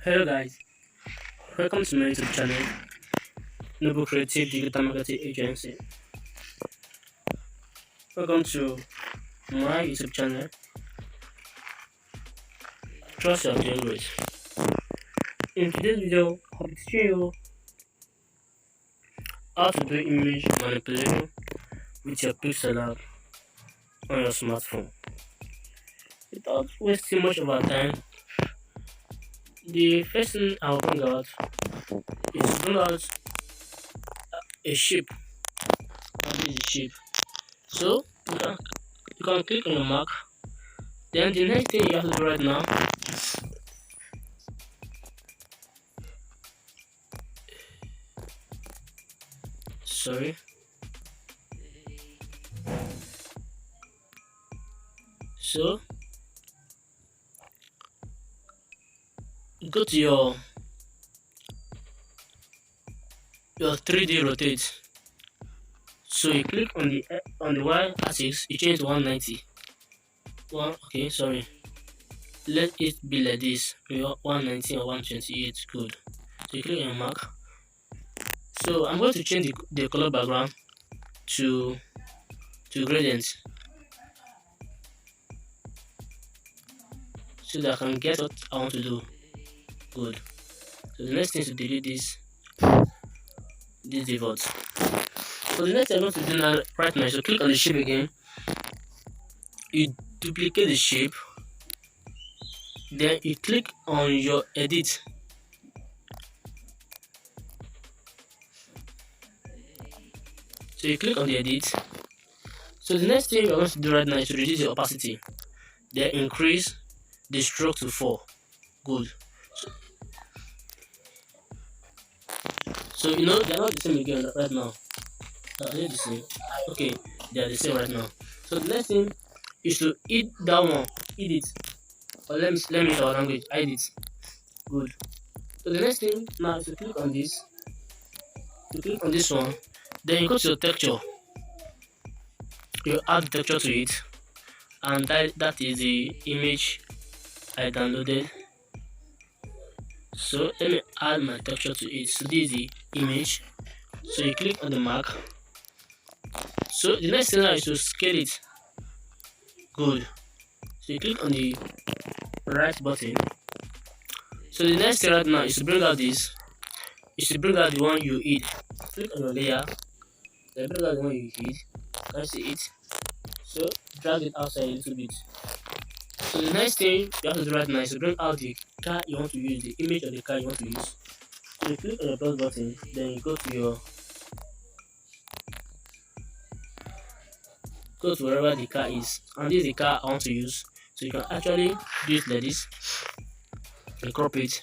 Hello guys, welcome to my YouTube channel, Noble Creative Digital Marketing Agency. Welcome to my YouTube channel. Trust you are doing great. In today's video, I'll be teaching you how to do image manipulation with your Pixellab on your smartphone. Without wasting much of our time, the first thing I'll bring out is to bring out a shape. This is a shape. So you can click on your mark. Then the next thing you have to do right now, sorry, so go to your 3D rotate. So you click on the Y axis, you change to 190. Okay, sorry. Let it be like this, 190 or 128. Good. So you click on your mark. So I'm going to change the color background to gradient so that I can get what I want to do. Good. So the next thing is to delete this default. So the next thing I'm going to do now right now is to click on the shape again. You duplicate the shape, then you click on your edit. So you click on the edit. So the next thing we're going to do right now is to reduce the opacity, then increase the stroke to 4. Good. So you know they're not the same again right now. Are they the same? Okay, they are the same right now. So the next thing is to hit that one, hit it. Or let me use our language, hide it. Good. So the next thing now is to click on this. You click on this one, then you go to your texture. You add the texture to it, and that is the image I downloaded. So let me add my texture to it. So this is the image. So you click on the mark. So the next thing now is to scale it. Good. So you click on the right button. So the next thing right now is to bring out this. Is to bring out the one you hid. Click on your layer. Then bring out the one you hid. Can you see it? So drag it outside a little bit. So the next thing you have to do right now is to bring out the car you want to use, the image of the car you want to use. So you click on your plus button, then you go to wherever the car is, and this is the car I want to use. So you can actually do it like this and crop it.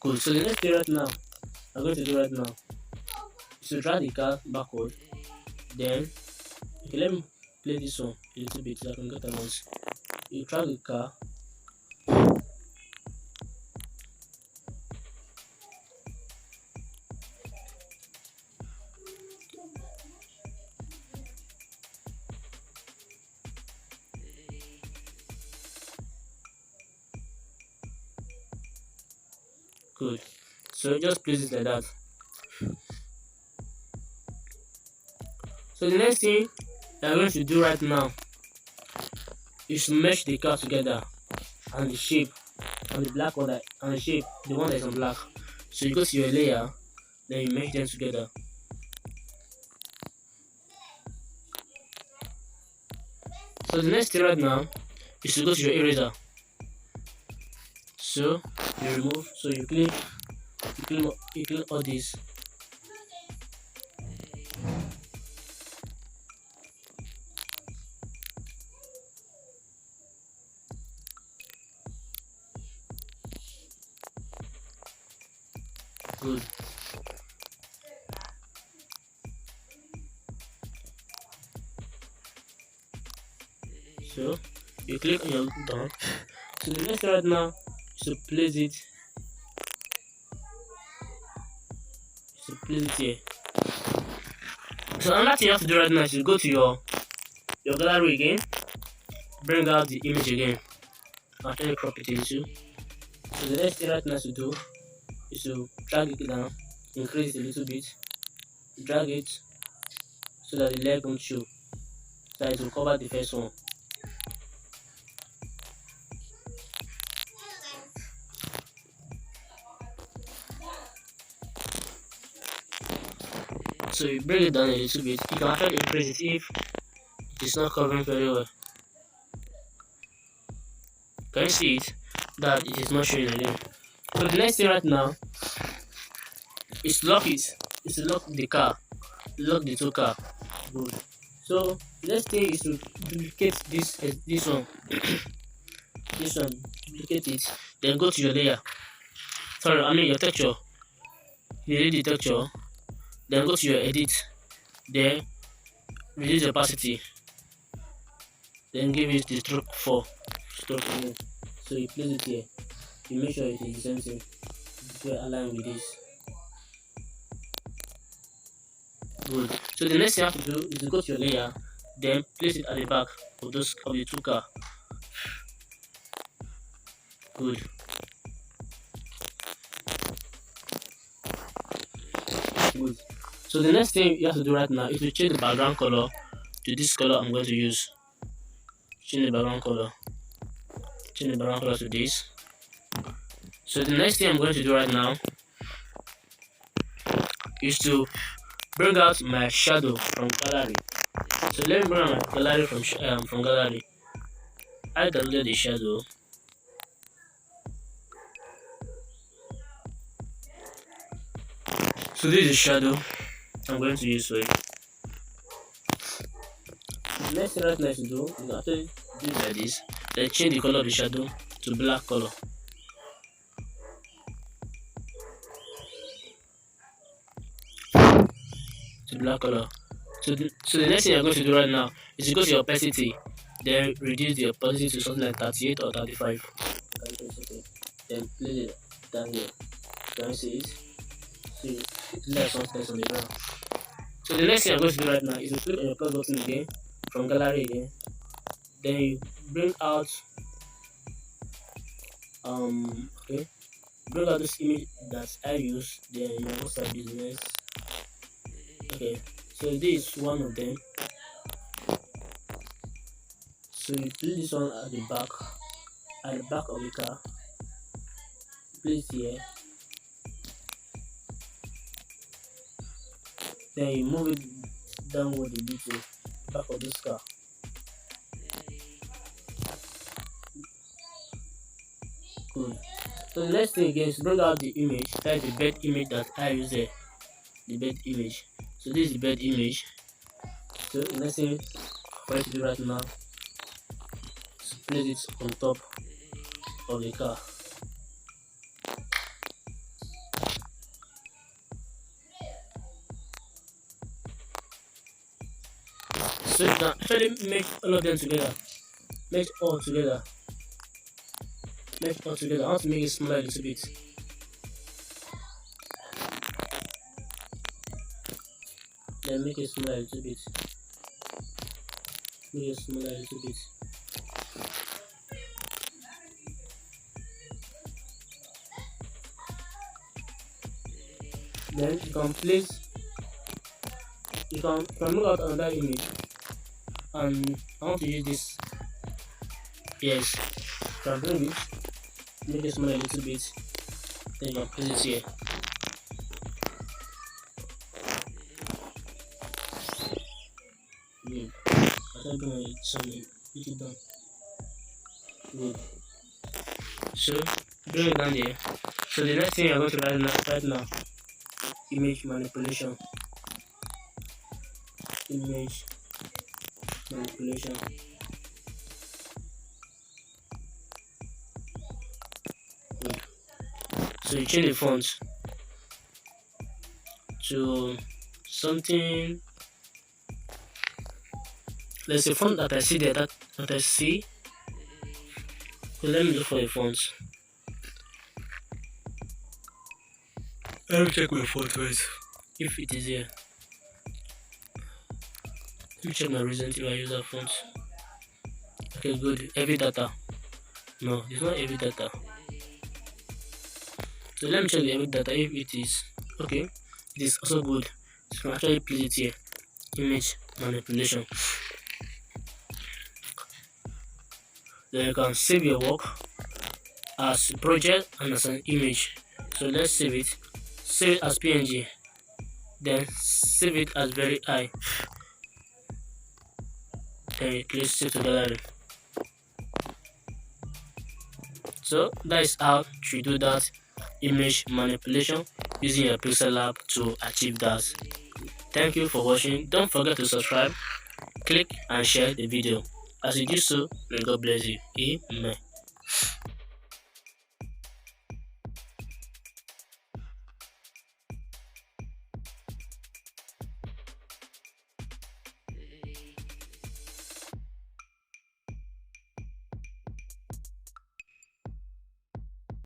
Good. So the next thing right now I'm going to do right now is to drag the car backward. Then okay, let me play this one a little bit so I can get a noise. You drag the car. Good. So just place it like that. So the next thing I'm going to do right now is to mesh the car together and the shape and the black one and the shape, the one that is on black. So you go to your layer, then you mesh them together. So the next thing right now is to go to your eraser. So you remove, so you clean all this. Good. So you click on your done. So the next right now is to place it. Here. So another thing you have to do right now is to go to your gallery again, bring out the image again, actually crop it into. So the next thing right now to do is to drag it down, increase it a little bit, drag it so that the leg won't show, so that it will cover the first one. So you bring it down a little bit. You can actually increase it if it's not covering very well. Can you see it? That it is not showing again. So the next thing right now is to lock it. Is to lock the car. Lock the two car. Good. So the next thing is to duplicate this one. This one. Duplicate it. Then go to your layer. Sorry, I mean your texture. You edit the texture. Then go to your edit. Then reduce the opacity. Then give it the stroke 4. Stroke 4. So you place it here. You make sure it is the same thing. It's aligned with this. Good. So the next thing you have to do is to go to your layer, then place it at the back of the two car. Good. Good. So the next thing you have to do right now is to change the background color to this color I'm going to use. Change the background color. Change the background color to this. So the next thing I'm going to do right now is to bring out my shadow from gallery. So let me bring out my gallery from gallery. I download the shadow. So this is the shadow I'm going to use for it. The next thing right now is to do is actually do it like this. Then change the color of the shadow to black color. To black color. So the next thing you're going to do right now is to go to your opacity, then reduce the opacity to something like 38 or 35. Then place it down here. Can you see it? See, it's like something on the ground. So the next thing I'm going to do right now is to click on your plus button again from gallery again. Then you bring out bring out this image that I use. Then you also business. Okay, so this is one of them. So you place this one at the back of the car. Place here. Then you move it downward a bit to the back of this car. Good. So the next thing again is bring out the image. That is the bed image that I use there. The bed image. So this is the bed image. So the next thing for you to do right now is place it on top of the car. So you can actually make all of them together. Make it all together. Make it all together. I want to make it smaller a little bit. Then make it smaller a little bit. Make it smaller a little bit. Then you can place. You can make out another image. And I want to use this. Yes. You can bring it. Make it smaller a little bit. Then you can place it here. Good. I think bring it put it down. Good. So bring it down there. So the next thing I'm going to right now, image manipulation. Image manipulation. Good. So you change the font to something. There's a font that I see there that I see. So let me look for a font. Let me check my font first. If it is here. Let me check my recent if I use that font. Okay, good. Heavy data. No, it's not heavy data. So let me check the image data if it is okay. It is also good. So you can actually place it here. Image manipulation. Then you can save your work as a project and as an image. So let's save it. Save it as PNG. Then save it as very high. Then you click save to gallery. So that is how you do that image manipulation using your Pixellab to achieve that. Thank you for watching. Don't forget to subscribe, click and share the video. As you do so, may God bless you. Amen.